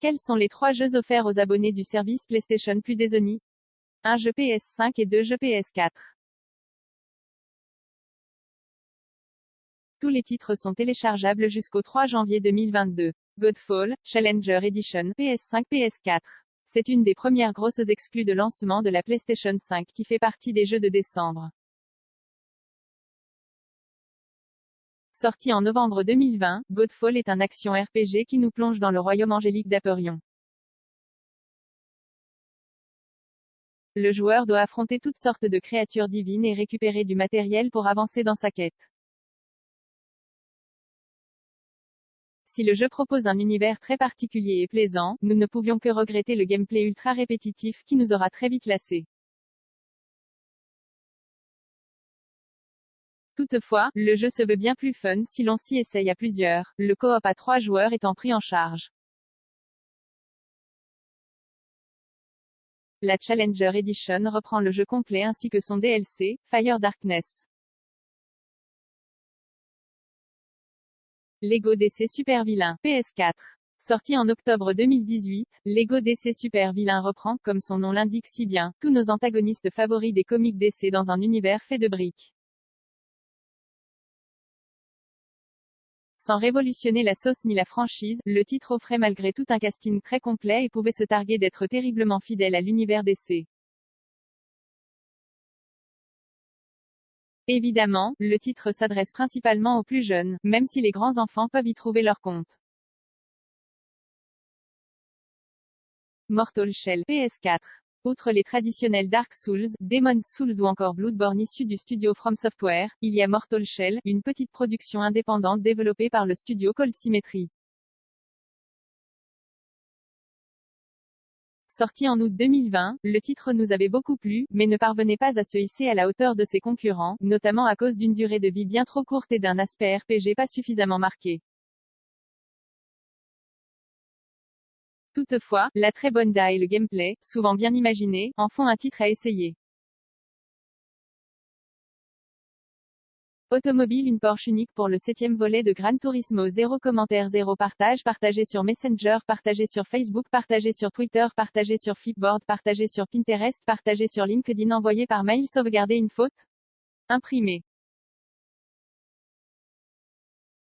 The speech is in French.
Quels sont les 3 jeux offerts aux abonnés du service PlayStation Plus dès Sony? 1 jeu PS5 et 2 jeux PS4. Tous les titres sont téléchargeables jusqu'au 3 janvier 2022. Godfall, Challenger Edition, PS5-PS4. C'est une des premières grosses exclus de lancement de la PlayStation 5 qui fait partie des jeux de décembre. Sorti en novembre 2020, Godfall est un action RPG qui nous plonge dans le royaume angélique d'Aperion. Le joueur doit affronter toutes sortes de créatures divines et récupérer du matériel pour avancer dans sa quête. Si le jeu propose un univers très particulier et plaisant, nous ne pouvions que regretter le gameplay ultra répétitif qui nous aura très vite lassés. Toutefois, le jeu se veut bien plus fun si l'on s'y essaye à plusieurs, le coop à 3 joueurs étant pris en charge. La Challenger Edition reprend le jeu complet ainsi que son DLC, Fire Darkness. Lego DC Super Villain, PS4. Sorti en octobre 2018, Lego DC Super Villain reprend, comme son nom l'indique si bien, tous nos antagonistes favoris des comics DC dans un univers fait de briques. Sans révolutionner la sauce ni la franchise, le titre offrait malgré tout un casting très complet et pouvait se targuer d'être terriblement fidèle à l'univers DC. Évidemment, le titre s'adresse principalement aux plus jeunes, même si les grands enfants peuvent y trouver leur compte. Mortal Shell, PS4. Outre les traditionnels Dark Souls, Demon's Souls ou encore Bloodborne issus du studio From Software, il y a Mortal Shell, une petite production indépendante développée par le studio Cold Symmetry. Sorti en août 2020, le titre nous avait beaucoup plu, mais ne parvenait pas à se hisser à la hauteur de ses concurrents, notamment à cause d'une durée de vie bien trop courte et d'un aspect RPG pas suffisamment marqué. Toutefois, la très bonne DA et le gameplay, souvent bien imaginé, en font un titre à essayer. Automobile, une Porsche unique pour le 7e volet de Gran Turismo. 0 commentaire, 0 partage, partagé sur Messenger, partagé sur Facebook, partagé sur Twitter, partagé sur Flipboard, partagé sur Pinterest, partagé sur LinkedIn, envoyé par mail, sauvegarder une faute, imprimé.